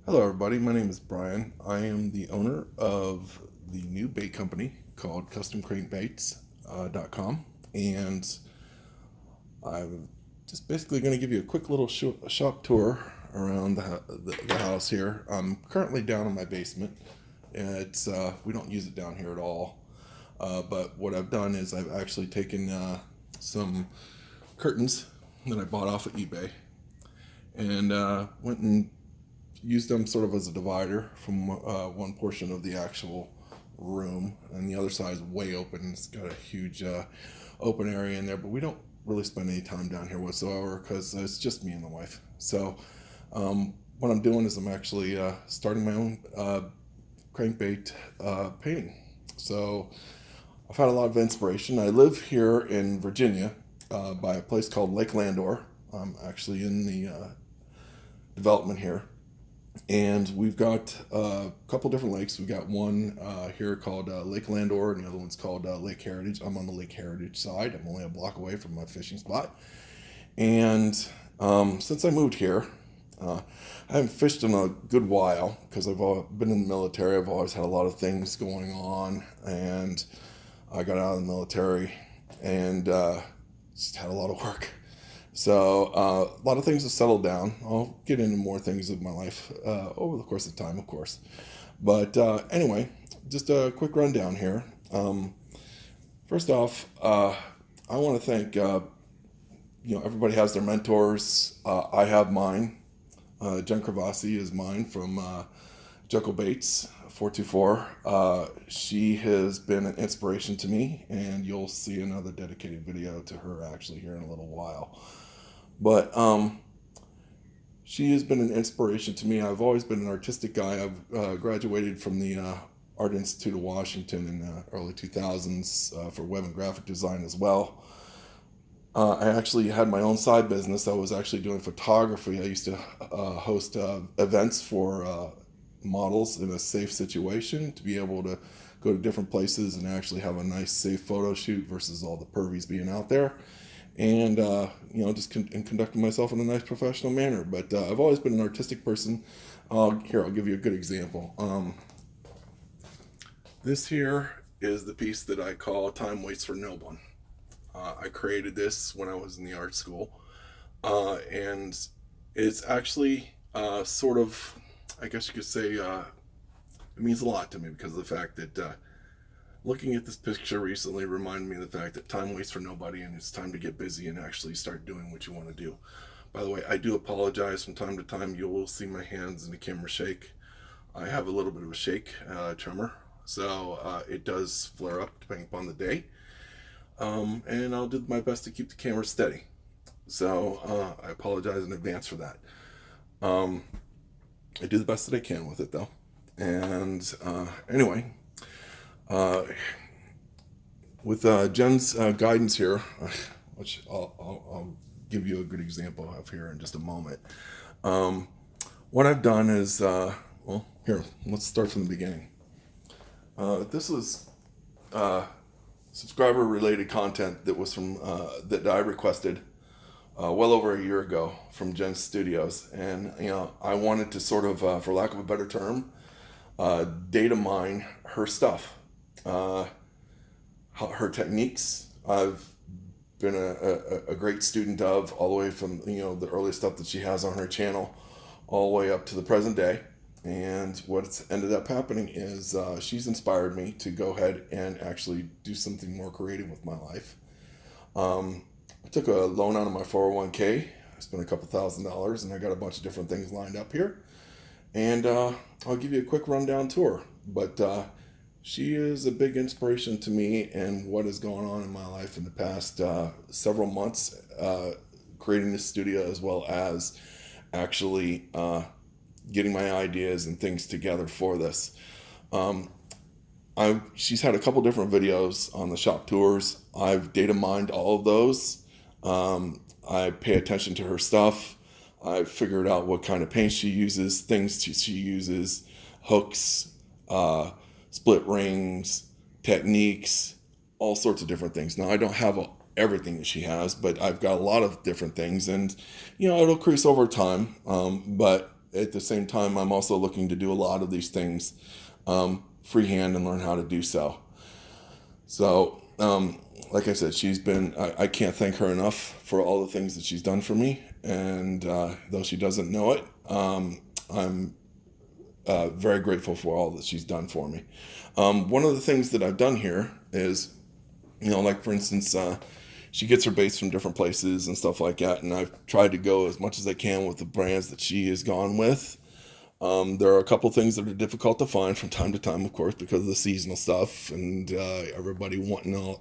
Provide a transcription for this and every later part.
Hello, everybody. My name is Brian. I am the owner of the new bait company called CUSTOMCRANKBAITS and I'm just basically going to give you a quick little shop tour around the house here. I'm currently down in my basement. It's we don't use it down here at all, but what I've done is I've actually taken some curtains that I bought off of eBay and went and used them sort of as a divider from one portion of the actual room, and the other side is way open. It's got a huge open area in there, but we don't really spend any time down here whatsoever because it's just me and the wife. So what I'm doing is I'm actually starting my own crankbait painting. So I've had a lot of inspiration. I live here in Virginia by a place called Lake Landor. I'm actually in the development here, and we've got a couple different lakes. We've got one here called Lake Landor, and the other one's called Lake Heritage. I'm on the Lake Heritage side. I'm only a block away from my fishing spot. And since I moved here, I haven't fished in a good while because I've been in the military. I've always had a lot of things going on, and I got out of the military and just had a lot of work. So a lot of things have settled down. I'll get into more things of my life over the course of time, of course. But anyway, just a quick rundown here. First off, I want to thank everybody has their mentors. I have mine. Jenn is mine from Jekyll Baits 424. She has been an inspiration to me, and you'll see another dedicated video to her actually here in a little while. But she has been an inspiration to me. I've always been an artistic guy. I've graduated from the Art Institute of Washington in the early 2000s for web and graphic design as well. I actually had my own side business. I was actually doing photography. I used to host events for models in a safe situation to be able to go to different places and actually have a nice safe photo shoot versus all the pervies being out there, and just conducting myself in a nice professional manner. But I've always been an artistic person. Here, I'll give you a good example. This here is the piece that I call Time Waits for No One. I created this when I was in the art school, and it's actually sort of, I guess you could say, it means a lot to me because of the fact that looking at this picture recently reminded me of the fact that time waits for nobody, and it's time to get busy and actually start doing what you want to do. By the way, I do apologize from time to time. You will see my hands in the camera shake. I have a little bit of a shake tremor, so it does flare up depending upon the day. And I'll do my best to keep the camera steady. So I apologize in advance for that. I do the best that I can with it, though. And anyway, with Jenn's guidance here, which I'll give you a good example of here in just a moment. What I've done is, here, let's start from the beginning. This was subscriber related content that was from that I requested well over a year ago from Jen's studios, and I wanted to sort of, for lack of a better term, data mine her stuff, her techniques. I've been a great student of all the way from the early stuff that she has on her channel all the way up to the present day. And what's ended up happening is she's inspired me to go ahead and actually do something more creative with my life. I took a loan out of my 401k. I spent a couple $1,000s, and I got a bunch of different things lined up here. And I'll give you a quick rundown tour. But she is a big inspiration to me and what has gone on in my life in the past several months, creating this studio as well as actually getting my ideas and things together for this. She's had a couple different videos on the shop tours. I've data mined all of those. I pay attention to her stuff. I've figured out what kind of paint she uses, things she uses, hooks, split rings, techniques, all sorts of different things. Now, I don't have everything that she has, but I've got a lot of different things, and it'll increase over time. But at the same time, I'm also looking to do a lot of these things freehand and learn how to do so. So, like I said, I can't thank her enough for all the things that she's done for me. And though she doesn't know it, I'm very grateful for all that she's done for me. One of the things that I've done here is, like for instance, she gets her baits from different places and stuff like that. And I've tried to go as much as I can with the brands that she has gone with. There are a couple things that are difficult to find from time to time, of course, because of the seasonal stuff and everybody wanting all,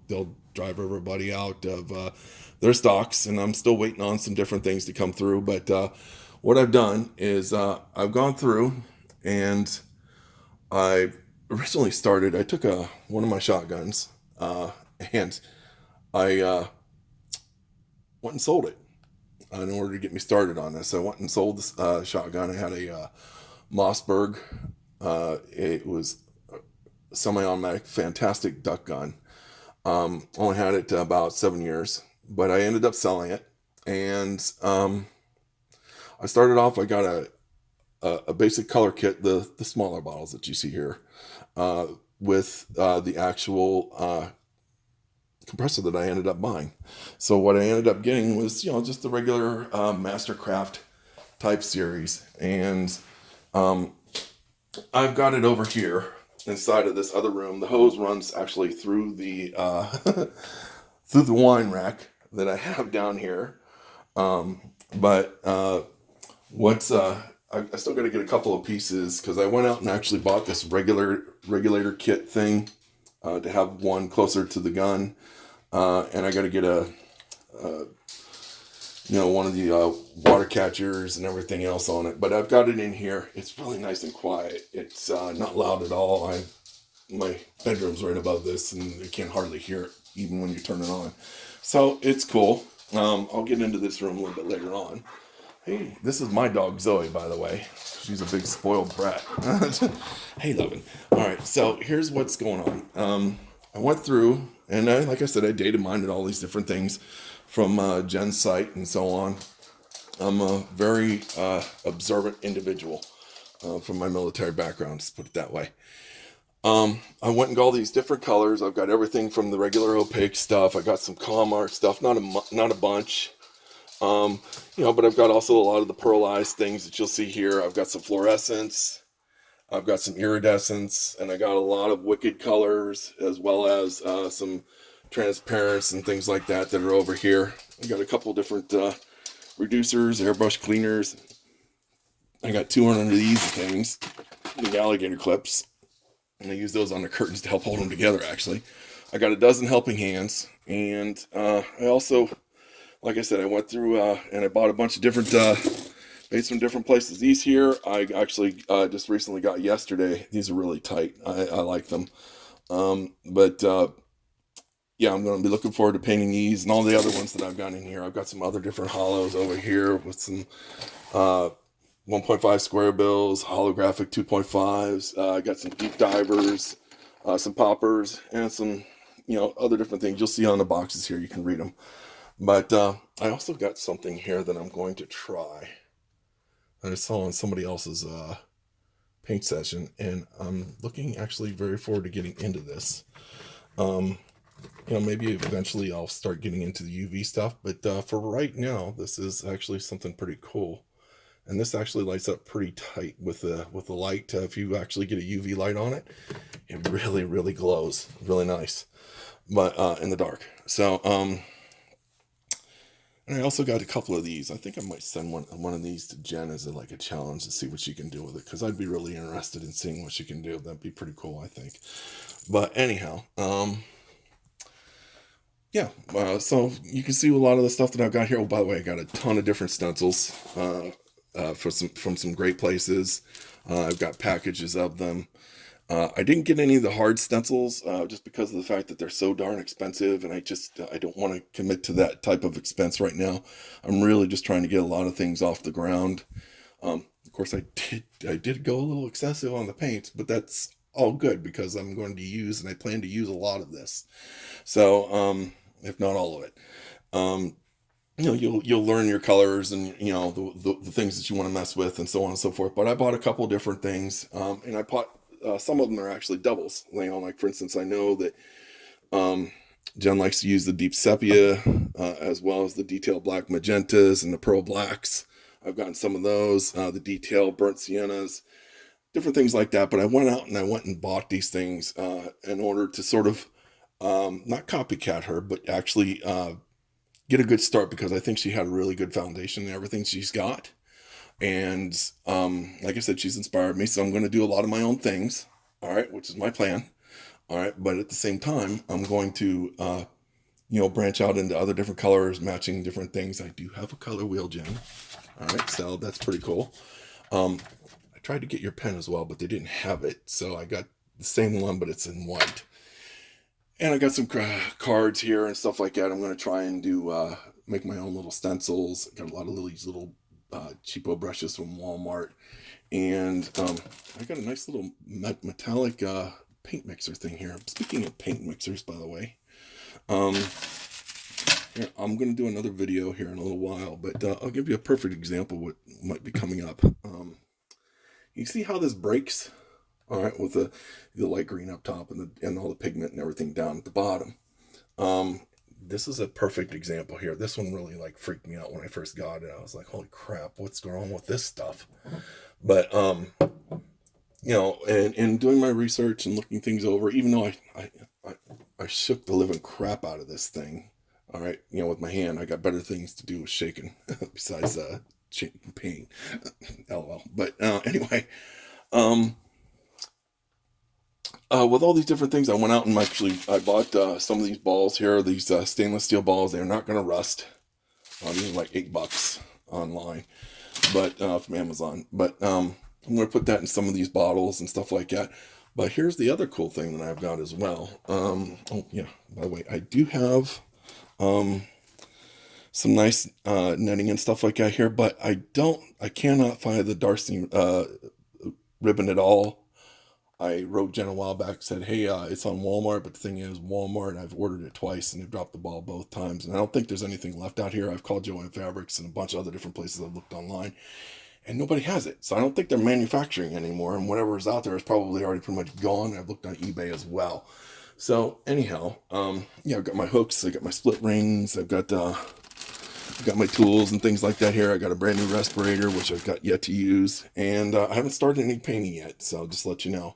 they'll drive everybody out of their stocks, and I'm still waiting on some different things to come through. But what I've done is I've gone through and I originally I took one of my shotguns and I went and sold it. In order to get me started on this, I went and sold this shotgun. I had a Mossberg. It was semi-automatic, fantastic duck gun. Only had it about 7 years, but I ended up selling it. And I started off, I got a basic color kit, the smaller bottles that you see here, with the actual compressor that I ended up buying. So what I ended up getting was, just the regular Mastercraft type series. And I've got it over here inside of this other room. The hose runs actually through the through the wine rack that I have down here. But I still got to get a couple of pieces, because I went out and actually bought this regulator kit thing to have one closer to the gun. And I got to get one of the water catchers and everything else on it. But I've got it in here. It's really nice and quiet. It's not loud at all. My bedroom's right above this, and you can't hardly hear it even when you turn it on. So it's cool. I'll get into this room a little bit later on. Hey, this is my dog Zoe, by the way. She's a big spoiled brat. Hey, lovin'. All right, so here's what's going on. I went through, and like I said, I data mined all these different things from Jenn's site and so on. I'm a very observant individual from my military background, let's put it that way. I went and got all these different colors. I've got everything from the regular opaque stuff. I got some Comart stuff, not a bunch. But I've got also a lot of the pearlized things that you'll see here. I've got some fluorescence. I've got some iridescence, and I got a lot of wicked colors, as well as some transparents and things like that are over here. I got a couple different reducers, airbrush cleaners. I got 200 of these things, the alligator clips, and I use those on the curtains to help hold them together, actually. I got a dozen helping hands, and I also, like I said, I went through and I bought a bunch of different baits from different places. These here, I actually just recently got yesterday. These are really tight. I like them. Yeah, I'm going to be looking forward to painting these and all the other ones that I've got in here. I've got some other different hollows over here with some 1.5 square bills, holographic 2.5s. I got some deep divers, some poppers, and some, other different things. You'll see on the boxes here. You can read them. But I also got something here that I'm going to try. I saw on somebody else's paint session, and I'm looking actually very forward to getting into this. Maybe eventually I'll start getting into the UV stuff, but for right now, this is actually something pretty cool. And this actually lights up pretty tight with the light. If you actually get a UV light on it, it really, really glows. Really nice, but in the dark. So, and I also got a couple of these. I think I might send one of these to Jenn as a challenge to see what she can do with it, because I'd be really interested in seeing what she can do. That'd be pretty cool, I think. But anyhow, yeah. So you can see a lot of the stuff that I've got here. Oh, by the way, I got a ton of different stencils from some great places. I've got packages of them. I didn't get any of the hard stencils just because of the fact that they're so darn expensive, and I don't want to commit to that type of expense right now. I'm really just trying to get a lot of things off the ground. Of course, I did go a little excessive on the paints, but that's all good because I'm going to use, and I plan to use a lot of this. So, if not all of it. you'll learn your colors and the things that you want to mess with and so on and so forth. But I bought a couple different things, and I bought some of them are actually doubles. Like for instance, I know that Jenn likes to use the deep sepia as well as the detail black magentas and the pearl blacks. I've gotten some of those, the detail burnt siennas, different things like that. But I went out and I went and bought these things in order to sort of not copycat her, but actually get a good start, because I think she had a really good foundation in everything she's got. And like I said, she's inspired me, so I'm going to do a lot of my own things, all right, which is my plan, all right. But at the same time, I'm going to branch out into other different colors, matching different things. I do have a color wheel, Jenn, all right, so that's pretty cool. I tried to get your pen as well, but they didn't have it, so I got the same one, but it's in white. And I got some cards here and stuff like that. I'm going to try and do make my own little stencils. Got a lot of these little cheapo brushes from Walmart. And I got a nice little metallic paint mixer thing here. Speaking of paint mixers, by the way, I'm going to do another video here in a little while, but I'll give you a perfect example of what might be coming up. You see how this breaks? All right, with the light green up top and all the pigment and everything down at the bottom. This is a perfect example here. This one really like freaked me out when I first got it. I was like, holy crap, what's going on with this stuff? But and doing my research and looking things over, even though I shook the living crap out of this thing. All right, with my hand, I got better things to do with shaking besides shaking paint. LOL. But anyway, with all these different things, I went out and I bought some of these balls here, these stainless steel balls. They're not going to rust. These are like $8 online, but from Amazon. But I'm going to put that in some of these bottles and stuff like that. But here's the other cool thing that I've got as well. Oh yeah, by the way, I do have some nice netting and stuff like that here, but I cannot find the Darcy ribbon at all. I wrote Jenn a while back, said, hey, it's on Walmart, but the thing is, Walmart, I've ordered it twice, and they've dropped the ball both times, and I don't think there's anything left out here. I've called Joanne Fabrics and a bunch of other different places I've looked online, and nobody has it, so I don't think they're manufacturing anymore, and whatever is out there is probably already pretty much gone. I've looked on eBay as well. So, anyhow, I've got my hooks, I got my split rings, I've got my tools and things like that here. I got a brand new respirator, which I've got yet to use, and I haven't started any painting yet, so I'll just let you know.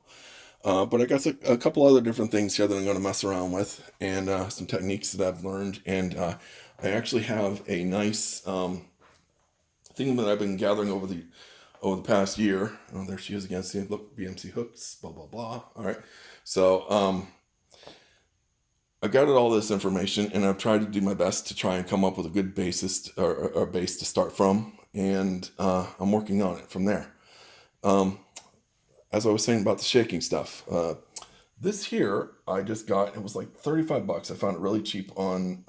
But I got a couple other different things here that I'm going to mess around with, and some techniques that I've learned. And I actually have a nice thing that I've been gathering over the past year. Oh, there she is again. See, look, BMC hooks, blah blah blah. All right, so I gathered all this information, and I've tried to do my best to try and come up with a good basis or base to start from, and I'm working on it from there. As I was saying about the shaking stuff, this here I just got. It was like $35. I found it really cheap on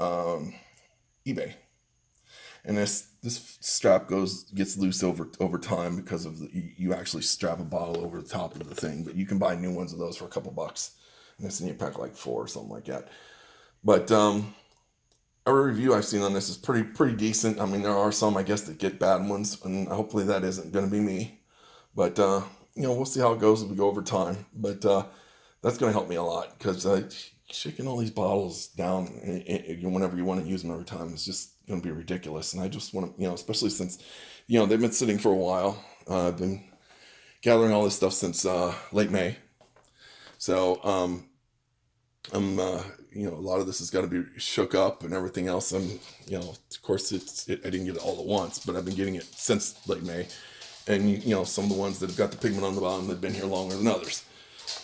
eBay, and this strap gets loose over time because of you actually strap a bottle over the top of the thing, but you can buy new ones of those for a couple bucks. And this in your pack like 4 or something like that. But every review I've seen on this is pretty decent. I mean, there are some, I guess, that get bad ones, and hopefully that isn't going to be me. But we'll see how it goes as we go over time. But that's going to help me a lot, because shaking all these bottles down whenever you want to use them every time is just going to be ridiculous. And I just want to, especially since they've been sitting for a while. I've been gathering all this stuff since late May. So a lot of this has got to be shook up and everything else. And of course, I didn't get it all at once, but I've been getting it since late May. And some of the ones that have got the pigment on the bottom have been here longer than others.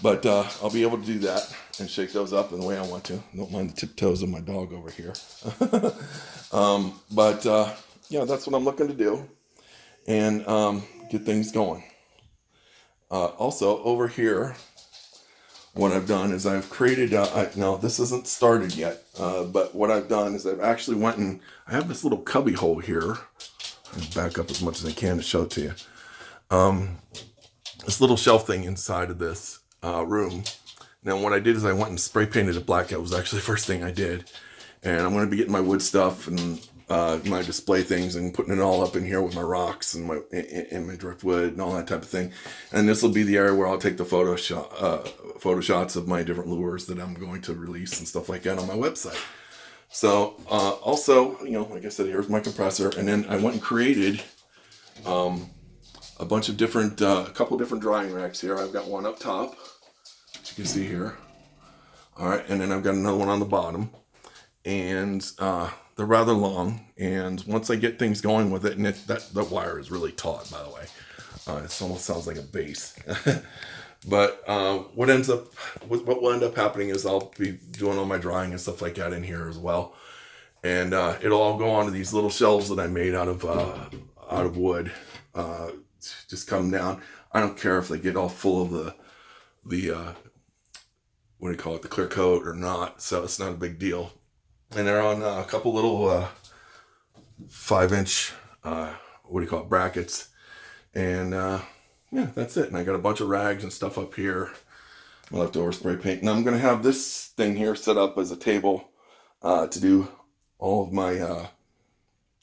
But I'll be able to do that and shake those up in the way I want to. Don't mind the tiptoes of my dog over here. But that's what I'm looking to do, and get things going. Also, over here, what I've done is I've created, now this isn't started yet, but what I've done is I've actually went and I have this little cubby hole here. I'll back up as much as I can to show it to you. This little shelf thing inside of this room. Now what I did is I went and spray painted it black. That was actually the first thing I did. And I'm going to be getting my wood stuff and my display things and putting it all up in here with my rocks and my driftwood and all that type of thing. And this will be the area where I'll take the photo shots of my different lures that I'm going to release and stuff like that on my website. So also, like I said, here's my compressor, and then I went and created a bunch of different, a couple different drying racks here. I've got one up top, which you can see here. All right, and then I've got another one on the bottom, and they're rather long. And once I get things going with it, and that wire is really taut, by the way. It almost sounds like a bass. But what will end up happening is I'll be doing all my drying and stuff like that in here as well, and it'll all go onto these little shelves that I made out of wood. Just come down. I don't care if they get all full of the what do you call it, the clear coat or not. So it's not a big deal. And they're on a couple little 5-inch brackets, and yeah, that's it. And I got a bunch of rags and stuff up here, my leftover spray paint. And I'm going to have this thing here set up as a table to do all of my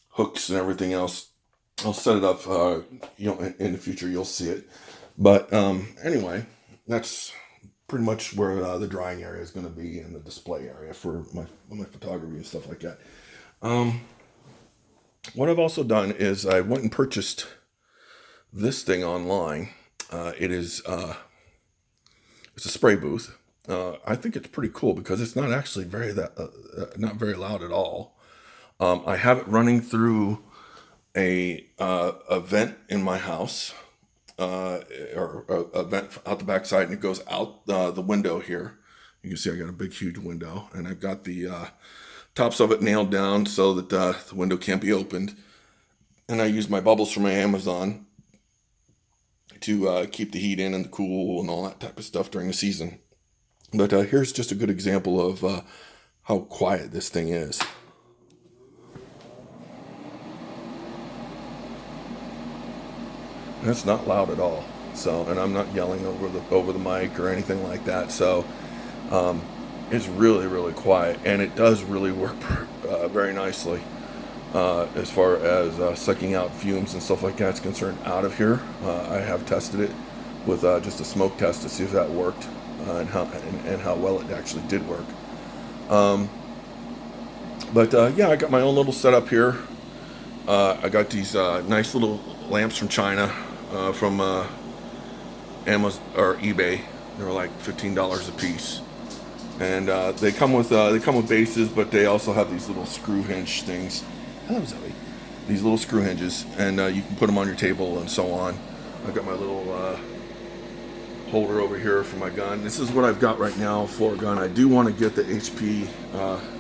hooks and everything else. I'll set it up, in the future you'll see it. But anyway, that's pretty much where the drying area is going to be, in the display area for my photography and stuff like that. What I've also done is I went and purchased this thing online. It's a spray booth. I think it's pretty cool because it's not actually not very loud at all. I have it running through a vent in my house, or a vent out the back side, and it goes out the window here. You can see I got a big, huge window, and I've got the tops of it nailed down so that the window can't be opened. And I use my bubbles from my Amazon to keep the heat in and the cool and all that type of stuff during the season. But here's just a good example of how quiet this thing is. And it's not loud at all. So, and I'm not yelling over the mic or anything like that. So it's really, really quiet, and it does really work very nicely. As far as sucking out fumes and stuff like that's concerned out of here. I have tested it with just a smoke test to see if that worked, and how well it actually did work. Yeah, I got my own little setup here. I got these nice little lamps from China, from Amazon or eBay. They were like $15 a piece, and they come with bases, but they also have these little screw hinge things. Hello, Zoe. These little screw hinges, and you can put them on your table and so on. I've got my little holder over here for my gun. This is what I've got right now for a gun. I do want to get the HP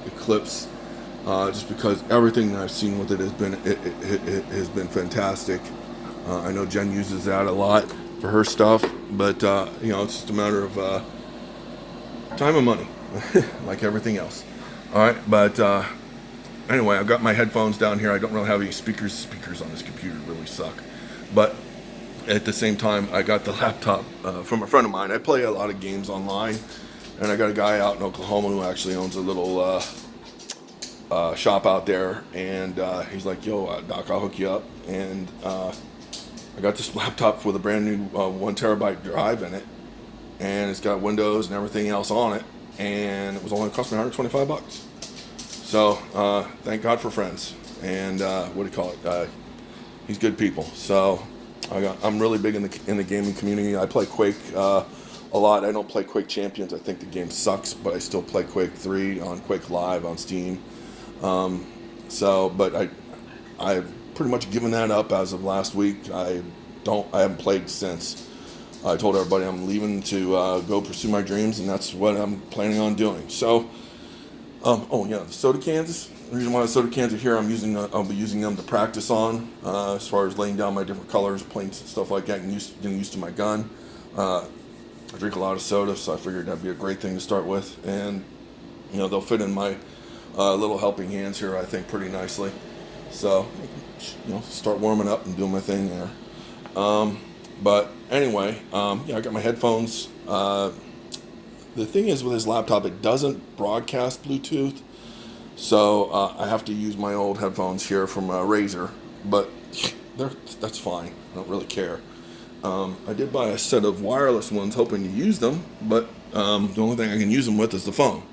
Eclipse, just because everything that I've seen with it has been fantastic. I know Jenn uses that a lot for her stuff, but it's just a matter of time and money, like everything else. All right, but anyway, I've got my headphones down here. I don't really have any speakers. Speakers on this computer really suck. But at the same time, I got the laptop from a friend of mine. I play a lot of games online, and I got a guy out in Oklahoma who actually owns a little shop out there. And he's like, yo, Doc, I'll hook you up. And I got this laptop with a brand new 1 terabyte drive in it. And it's got Windows and everything else on it. And it was only cost me $125. So, thank God for friends, and he's good people. So, I'm really big in the gaming community. I play Quake a lot. I don't play Quake Champions. I think the game sucks, but I still play Quake 3 on Quake Live on Steam. But I've pretty much given that up as of last week. I haven't played since. I told everybody I'm leaving to go pursue my dreams, and that's what I'm planning on doing. So. The soda cans. The reason why the soda cans are here, I'll be using them to practice on, as far as laying down my different colors, paints, and stuff like that, and getting used to my gun. I drink a lot of soda, so I figured that'd be a great thing to start with, and they'll fit in my little helping hands here, I think, pretty nicely. So, start warming up and doing my thing there. But anyway, I got my headphones. The thing is with this laptop, it doesn't broadcast Bluetooth. So I have to use my old headphones here from Razer, but that's fine. I don't really care. I did buy a set of wireless ones hoping to use them, but the only thing I can use them with is the phone.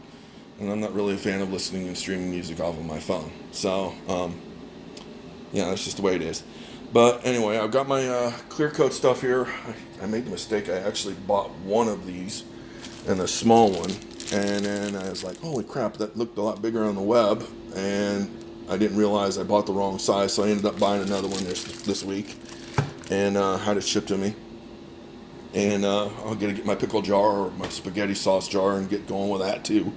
And I'm not really a fan of listening and streaming music off of my phone. So, yeah, that's just the way it is. But anyway, I've got my clear coat stuff here. I made the mistake. I actually bought one of these and a small one. And then I was like, holy crap, that looked a lot bigger on the web. And I didn't realize I bought the wrong size. So I ended up buying another one this week. And had it shipped to me. And I'll get my pickle jar or my spaghetti sauce jar and get going with that too.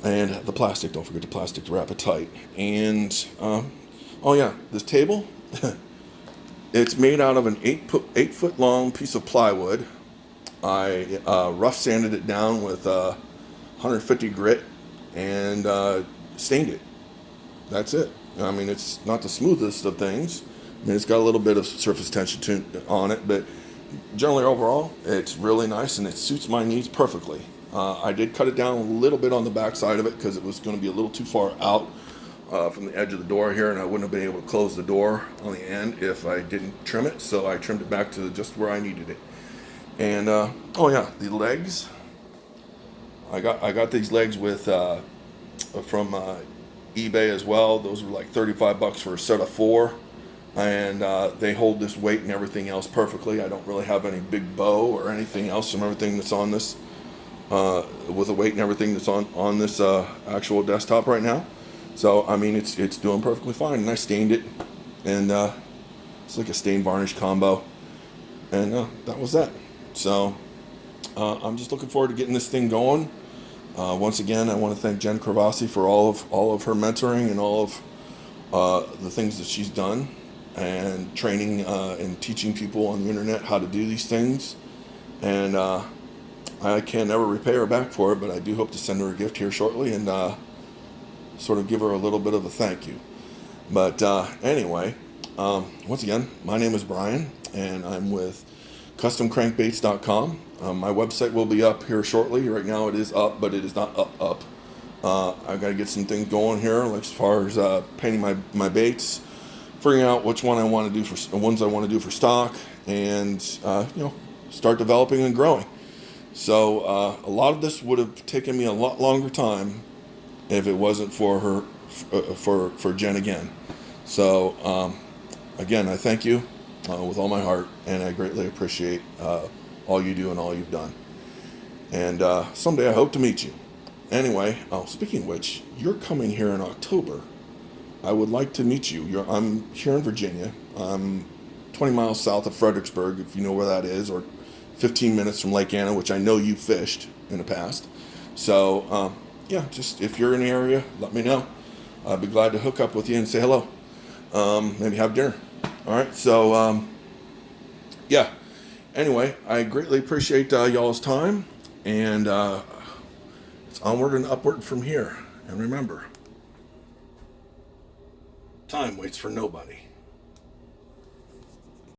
And the plastic, don't forget the plastic to wrap it tight. And, oh yeah, this table, it's made out of an 8 foot long piece of plywood. I rough sanded it down with 150 grit and stained it. That's it. I mean, it's not the smoothest of things. I mean, it's got a little bit of surface tension on it, but generally overall, it's really nice and it suits my needs perfectly. I did cut it down a little bit on the back side of it because it was going to be a little too far out from the edge of the door here, and I wouldn't have been able to close the door on the end if I didn't trim it, so I trimmed it back to just where I needed it. And oh yeah, the legs. I got these legs with from eBay as well. Those were like $35 for a set of 4, and they hold this weight and everything else perfectly. I don't really have any big bow or anything else from everything that's on this. With the weight and everything that's on this actual desktop right now. So I mean it's doing perfectly fine, and I stained it, and it's like a stain varnish combo, and that was that. So I'm just looking forward to getting this thing going. Once again, I want to thank Jenn for all of her mentoring and all of the things that she's done, and training and teaching people on the internet how to do these things, and I can never repay her back for it, but I do hope to send her a gift here shortly and sort of give her a little bit of a thank you. But anyway, once again, my name is Brian, and I'm with CUSTOMCRANKBAITS.com. My website will be up here shortly. Right now it is up, but it is not up. I've got to get some things going here, like as far as painting my baits, figuring out which ones I want to do for stock, and start developing and growing. So a lot of this would have taken me a lot longer time if it wasn't for her, for Jenn again. So again, I thank you with all my heart, and I greatly appreciate all you do and all you've done. And someday I hope to meet you. Anyway, speaking of which, you're coming here in October. I would like to meet you. I'm here in Virginia. I'm 20 miles south of Fredericksburg, if you know where that is, or 15 minutes from Lake Anna, which I know you fished in the past. So, yeah, just if you're in the area, let me know. I'd be glad to hook up with you and say hello. Maybe have dinner. All right, so, yeah. Anyway, I greatly appreciate y'all's time, and it's onward and upward from here. And remember, time waits for nobody.